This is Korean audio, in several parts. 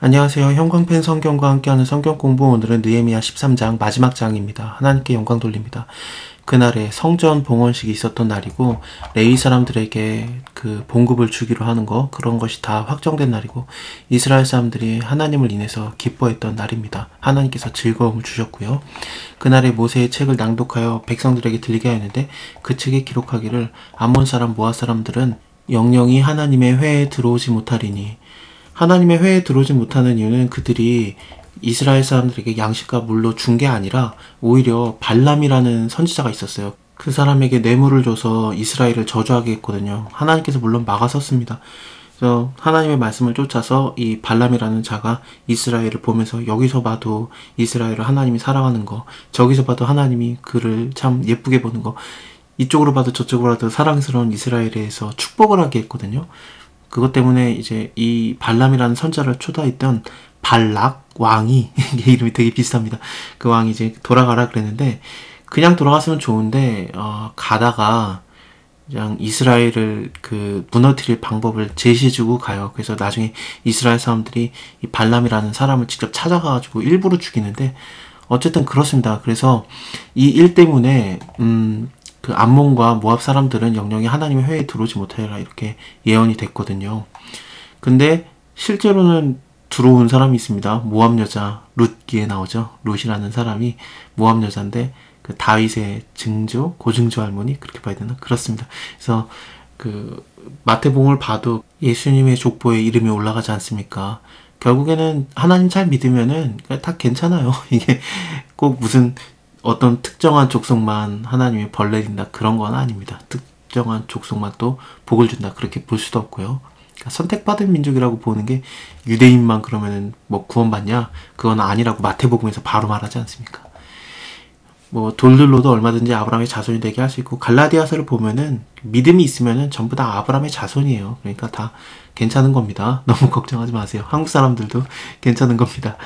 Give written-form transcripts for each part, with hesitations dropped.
안녕하세요. 형광펜 성경과 함께하는 성경 공부, 오늘은 느헤미야 13장 마지막 장입니다. 하나님께 영광 돌립니다. 그날에 성전 봉헌식이 있었던 날이고, 레위 사람들에게 그 봉급을 주기로 하는 그런 것이 다 확정된 날이고, 이스라엘 사람들이 하나님을 인해서 기뻐했던 날입니다. 하나님께서 즐거움을 주셨고요. 그날에 모세의 책을 낭독하여 백성들에게 들리게 하였는데, 그 책에 기록하기를 암몬 사람 모압 사람들은 영영이 하나님의 회에 들어오지 못하리니, 하나님의 회에 들어오지 못하는 이유는 그들이 이스라엘 사람들에게 양식과 물로 준 게 아니라 오히려 발람이라는 선지자가 있었어요. 그 사람에게 뇌물을 줘서 이스라엘을 저주하게 했거든요. 하나님께서 물론 막아섰습니다. 그래서 하나님의 말씀을 쫓아서 이 발람이라는 자가 이스라엘을 보면서 여기서 봐도 이스라엘을 하나님이 사랑하는 거, 저기서 봐도 하나님이 그를 참 예쁘게 보는 거, 이쪽으로 봐도 저쪽으로 봐도 사랑스러운 이스라엘에 대해서 축복을 하게 했거든요. 그것 때문에 이제 이 발람이라는 선자를 초대했던 발락 왕이 이름이 되게 비슷합니다. 그 왕이 이제 돌아가라 그랬는데, 그냥 돌아갔으면 좋은데 가다가 그냥 이스라엘을 그 무너뜨릴 방법을 제시해주고 가요. 그래서 나중에 이스라엘 사람들이 이 발람이라는 사람을 직접 찾아가가지고 일부러 죽이는데, 어쨌든 그렇습니다. 그래서 이 일 때문에 그 암몬과 모압 사람들은 영영이 하나님의 회에 들어오지 못하리라 이렇게 예언이 됐거든요. 근데 실제로는 들어온 사람이 있습니다. 모압 여자 룻기에 나오죠. 룻이라는 사람이 모압 여자인데, 그 다윗의 증조, 고증조 할머니 그렇게 봐야 되나? 그렇습니다. 그래서 그 마태복음을 봐도 예수님의 족보에 이름이 올라가지 않습니까? 결국에는 하나님 잘 믿으면은 다 괜찮아요. 이게 꼭 무슨 어떤 특정한 족속만 하나님이 벌 내린다 그런 건 아닙니다. 특정한 족속만 또 복을 준다 그렇게 볼 수도 없고요. 그러니까 선택받은 민족이라고 보는 게 유대인만 그러면은 뭐 구원받냐? 그건 아니라고 마태복음에서 바로 말하지 않습니까? 뭐 돌들로도 얼마든지 아브라함의 자손이 되게 할 수 있고, 갈라디아서를 보면은 믿음이 있으면은 전부 다 아브라함의 자손이에요. 그러니까 다 괜찮은 겁니다. 너무 걱정하지 마세요. 한국 사람들도 괜찮은 겁니다.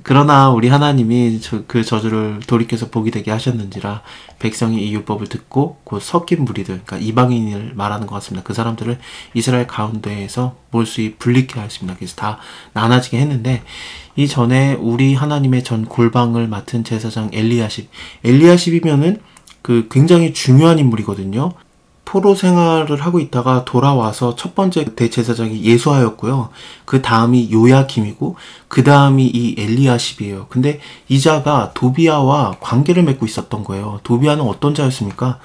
그러나 우리 하나님이 그 저주를 돌이켜서 복이 되게 하셨는지라 백성이 이 율법을 듣고 곧 섞인 무리들, 그러니까 이방인을 말하는 것 같습니다. 그 사람들을 이스라엘 가운데에서 몰수히 분리케 하였습니다. 그래서 다 나눠지게 했는데, 이전에 우리 하나님의 전 골방을 맡은 제사장 엘리야십이면은 그 굉장히 중요한 인물이거든요. 포로 생활을 하고 있다가 돌아와서 첫 번째 대제사장이 예수하였고요. 그 다음이 요야김이고, 그 다음이 이 엘리야십이에요. 근데 이 자가 도비아와 관계를 맺고 있었던 거예요. 도비아는 어떤 자였습니까?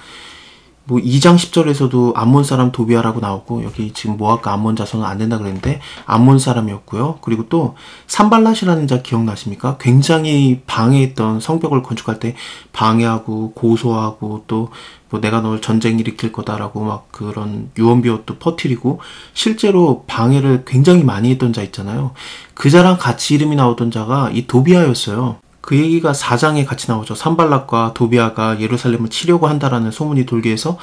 뭐 2장 10절에서도 암몬 사람 도비아라고 나오고, 여기 지금 모압과 암몬 자손은 안 된다 그랬는데 암몬 사람이었고요. 그리고 또 산발랏이라는 자 기억나십니까? 굉장히 방해했던, 성벽을 건축할 때 방해하고 고소하고, 또 뭐 내가 널 전쟁 일으킬 거다라고 막 그런 유언비어도 퍼뜨리고 실제로 방해를 굉장히 많이 했던 자 있잖아요. 그 자랑 같이 이름이 나오던 자가 이 도비아였어요. 그 얘기가 4장에 같이 나오죠. 산발락과 도비아가 예루살렘을 치려고 한다라는 소문이 돌게 해서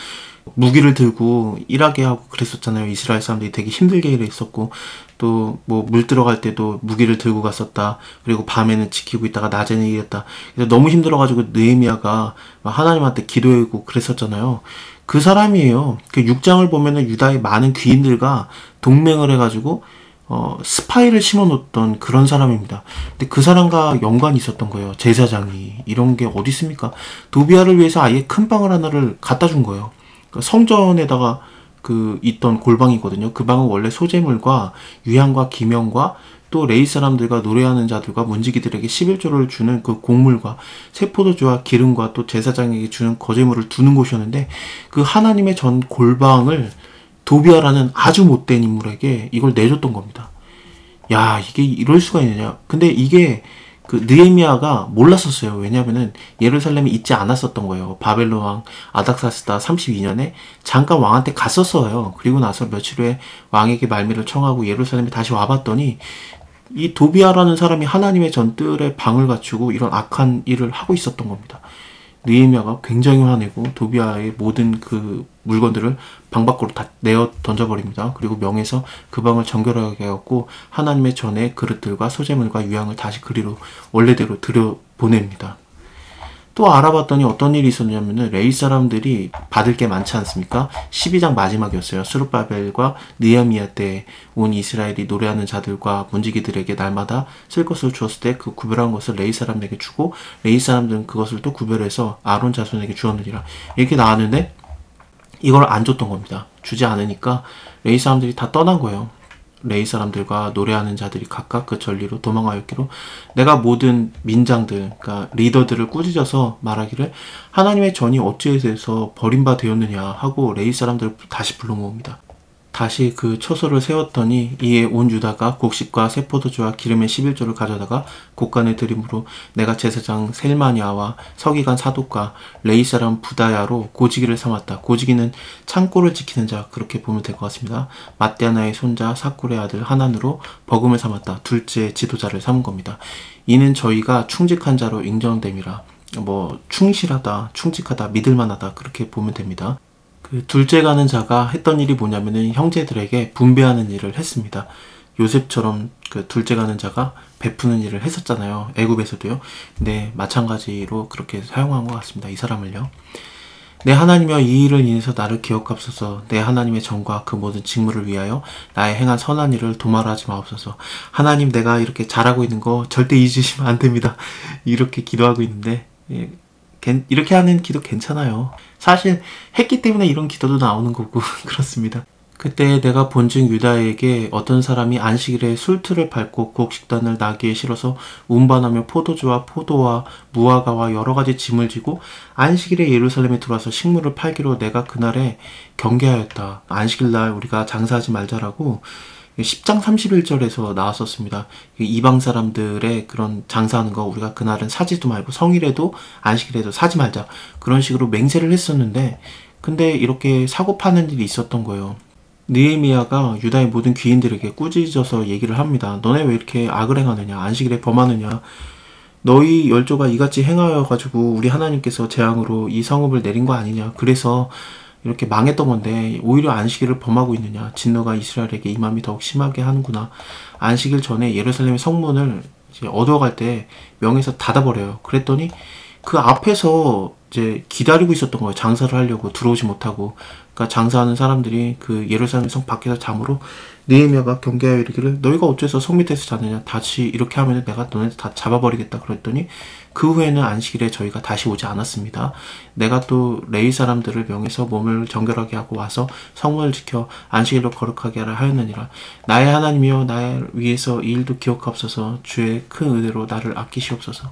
무기를 들고 일하게 하고 그랬었잖아요. 이스라엘 사람들이 되게 힘들게 일했었고, 또 뭐 물 들어갈 때도 무기를 들고 갔었다. 그리고 밤에는 지키고 있다가 낮에는 일했다. 그래서 너무 힘들어가지고 느헤미야가 하나님한테 기도하고 그랬었잖아요. 그 사람이에요. 그 6장을 보면은 유다의 많은 귀인들과 동맹을 해가지고 스파이를 심어놓던 그런 사람입니다. 근데 그 사람과 연관이 있었던 거예요. 제사장이. 이런 게 어디 있습니까? 도비아를 위해서 아예 큰 방을 하나를 갖다 준 거예요. 그러니까 성전에다가 그 있던 골방이거든요. 그 방은 원래 소재물과 유향과 기명과 또 레위 사람들과 노래하는 자들과 문지기들에게 11조를 주는 그 곡물과 세포도주와 기름과 또 제사장에게 주는 거제물을 두는 곳이었는데, 그 하나님의 전 골방을 도비아라는 아주 못된 인물에게 이걸 내줬던 겁니다. 야, 이게 이럴 수가 있느냐. 근데 이게 그 느헤미야가 몰랐었어요. 왜냐면은 예루살렘에 있지 않았었던 거예요. 바벨론 왕 아닥사스다 32년에 잠깐 왕한테 갔었어요. 그리고 나서 며칠 후에 왕에게 말미를 청하고 예루살렘에 다시 와봤더니 이 도비아라는 사람이 하나님의 전뜰에 방을 갖추고 이런 악한 일을 하고 있었던 겁니다. 느헤미야가 굉장히 화내고 도비아의 모든 그 물건들을 방 밖으로 다 내어 던져버립니다. 그리고 명해서 그 방을 정결하게 하였고, 하나님의 전에 그릇들과 소재물과 유향을 다시 그리로 원래대로 들여보냅니다. 또 알아봤더니 어떤 일이 있었냐면은 레위 사람들이 받을 게 많지 않습니까? 12장 마지막이었어요. 스룹바벨과 느헤미야 때 온 이스라엘이 노래하는 자들과 문지기들에게 날마다 쓸 것을 주었을 때 그 구별한 것을 레위 사람에게 주고 레위 사람들은 그것을 또 구별해서 아론 자손에게 주었느니라. 이렇게 나왔는데 이걸 안 줬던 겁니다. 주지 않으니까 레위 사람들이 다 떠난 거예요. 레위 사람들과 노래하는 자들이 각각 그 전리로 도망하였기로 내가 모든 민장들, 그러니까 리더들을 꾸짖어서 말하기를 하나님의 전이 어찌해서 버림바 되었느냐 하고 레위 사람들을 다시 불러 모읍니다. 다시 그 처소를 세웠더니 이에 온 유다가 곡식과 새 포도주와 기름의 11조를 가져다가 곡간에 드림으로 내가 제사장 셀마니아와 서기관 사독과 레위 사람 부다야로 고지기를 삼았다. 고지기는 창고를 지키는 자, 그렇게 보면 될 것 같습니다. mat대아나의 손자 사쿨의 아들 하난으로 버금을 삼았다. 둘째 지도자를 삼은 겁니다. 이는 저희가 충직한 자로 인정됨이라. 충실하다, 충직하다, 믿을만하다, 그렇게 보면 됩니다. 그 둘째 가는 자가 했던 일이 뭐냐면은 형제들에게 분배하는 일을 했습니다. 요셉처럼 그 둘째 가는 자가 베푸는 일을 했었잖아요. 애굽에서도요. 근데 마찬가지로 그렇게 사용한 것 같습니다. 이 사람을요. 내 하나님이여 이 일을 인해서 나를 기억하옵소서. 내 하나님의 정과 그 모든 직무를 위하여 나의 행한 선한 일을 도말하지 마옵소서. 하나님, 내가 이렇게 잘하고 있는 거 절대 잊으시면 안 됩니다. 이렇게 기도하고 있는데 이렇게 하는 기도 괜찮아요. 사실 했기 때문에 이런 기도도 나오는 거고 그렇습니다. 그때 내가 본즉 유다에게 어떤 사람이 안식일에 술틀을 밟고 곡식단을 나귀에 실어서 운반하며 포도주와 포도와 무화과와 여러 가지 짐을 지고 안식일에 예루살렘에 들어와서 식물을 팔기로 내가 그날에 경계하였다. 안식일날 우리가 장사하지 말자라고 10장 31절에서 나왔었습니다. 이방 사람들의 그런 장사하는 거 우리가 그날은 사지도 말고 성일에도 안식일에도 사지 말자, 그런 식으로 맹세를 했었는데, 근데 이렇게 사고 파는 일이 있었던 거예요. 느헤미야가 유다의 모든 귀인들에게 꾸짖어서 얘기를 합니다. 너네 왜 이렇게 악을 행하느냐, 안식일에 범하느냐, 너희 열조가 이같이 행하여 가지고 우리 하나님께서 재앙으로 이 성읍을 내린 거 아니냐, 그래서 이렇게 망했던 건데 오히려 안식일을 범하고 있느냐, 진노가 이스라엘에게 임함이 더욱 심하게 하는구나. 안식일 전에 예루살렘의 성문을 이제 얻어갈 때 명에서 닫아버려요. 그랬더니 그 앞에서 이제 기다리고 있었던 거예요. 장사를 하려고 들어오지 못하고. 그러니까 장사하는 사람들이 그 예루살렘 성 밖에서 잠으로 느헤미야가 경계하여 이르기를 너희가 어째서 성 밑에서 자느냐, 다시 이렇게 하면 내가 너네들 다 잡아버리겠다. 그랬더니 그 후에는 안식일에 저희가 다시 오지 않았습니다. 내가 또 레위 사람들을 명해서 몸을 정결하게 하고 와서 성문을 지켜 안식일로 거룩하게 하라 하였느니라. 나의 하나님이여 나를 위해서 이 일도 기억하옵소서. 주의 큰 은혜로 나를 아끼시옵소서.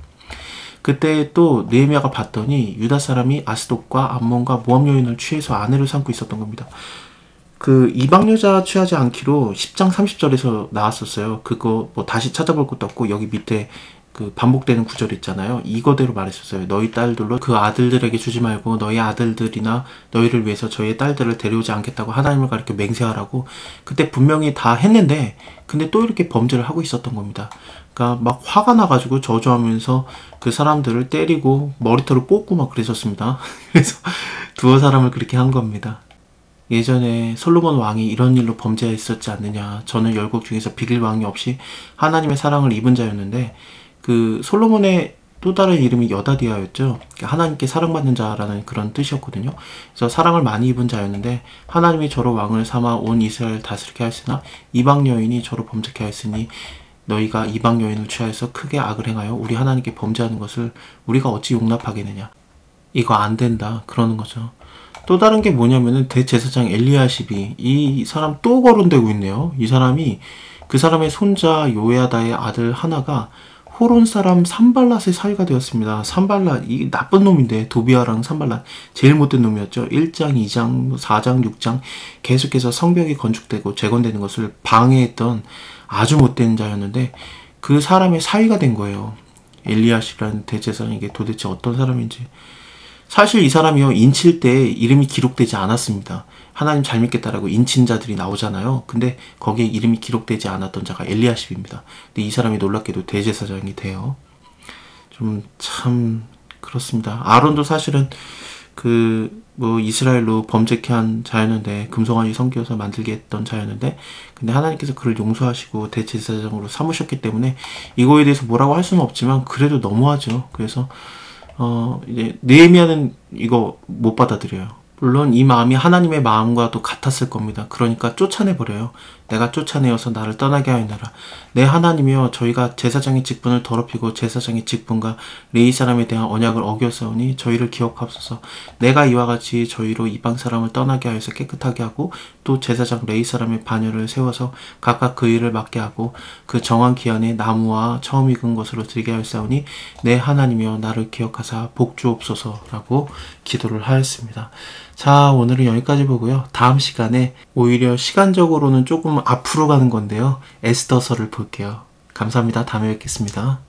그때 또 느헤미야가 봤더니 유다 사람이 아스돗과 암몬과 모압 여인을 취해서 아내를 삼고 있었던 겁니다. 그 이방 여자 취하지 않기로 10장 30절에서 나왔었어요. 그거 다시 찾아볼 것도 없고 여기 밑에 그 반복되는 구절 있잖아요. 이거대로 말했었어요. 너희 딸들로 그 아들들에게 주지 말고 너희 아들들이나 너희를 위해서 저희의 딸들을 데려오지 않겠다고 하나님을 가리켜 맹세하라고. 그때 분명히 다 했는데 근데 또 이렇게 범죄를 하고 있었던 겁니다. 그러니까 막 화가 나가지고 저주하면서 그 사람들을 때리고 머리털을 뽑고 막 그랬었습니다. 그래서 두어 사람을 그렇게 한 겁니다. 예전에 솔로몬 왕이 이런 일로 범죄했었지 않느냐. 저는 열국 중에서 비길 왕이 없이 하나님의 사랑을 입은 자였는데 그 솔로몬의 또 다른 이름이 여다디아였죠. 하나님께 사랑받는 자라는 그런 뜻이었거든요. 그래서 사랑을 많이 입은 자였는데 하나님이 저로 왕을 삼아 온 이스라엘을 다스리게 하였으나 이방 여인이 저로 범죄케 하였으니 너희가 이방 여인을 취하여서 크게 악을 행하여 우리 하나님께 범죄하는 것을 우리가 어찌 용납하겠느냐. 이거 안 된다 그러는 거죠. 또 다른 게 뭐냐면은 대제사장 엘리야십이 이 사람 또 거론되고 있네요. 이 사람이 그 사람의 손자 요야다의 아들 하나가 호론 사람 산발랏의 사위가 되었습니다. 산발랏, 이 나쁜 놈인데, 도비아랑 산발랏 제일 못된 놈이었죠. 1장, 2장, 4장, 6장 계속해서 성벽이 건축되고 재건되는 것을 방해했던 아주 못된 자였는데 그 사람의 사위가 된 거예요. 엘리야십이라는 대제사장이 이게 도대체 어떤 사람인지. 사실 이 사람이요, 인칠 때 이름이 기록되지 않았습니다. 하나님 잘 믿겠다라고 인친 자들이 나오잖아요. 근데 거기에 이름이 기록되지 않았던 자가 엘리야십입니다. 근데 이 사람이 놀랍게도 대제사장이 돼요. 좀 참 그렇습니다. 아론도 사실은 이스라엘로 범죄케 한 자였는데, 금송아지 섬겨서 만들게 했던 자였는데, 근데 하나님께서 그를 용서하시고 대제사장으로 삼으셨기 때문에 이거에 대해서 뭐라고 할 수는 없지만 그래도 너무하죠. 그래서 이제 느헤미야는 이거 못 받아들여요. 물론 이 마음이 하나님의 마음과도 같았을 겁니다. 그러니까 쫓아내버려요. 내가 쫓아내어서 나를 떠나게 하였나라. 내 하나님이여, 저희가 제사장의 직분을 더럽히고 제사장의 직분과 레위 사람에 대한 언약을 어겼사오니 저희를 기억하옵소서. 내가 이와 같이 저희로 이방 사람을 떠나게 하여서 깨끗하게 하고 또 제사장 레위 사람의 반열을 세워서 각각 그 일을 맡게 하고 그 정한 기한에 나무와 처음 익은 것으로 드리게 하였사오니 내 하나님이여 나를 기억하사 복 주옵소서라고 기도를 하였습니다. 자, 오늘은 여기까지 보고요. 다음 시간에 오히려 시간적으로는 조금 앞으로 가는 건데요. 에스더서를 볼게요. 감사합니다. 다음에 뵙겠습니다.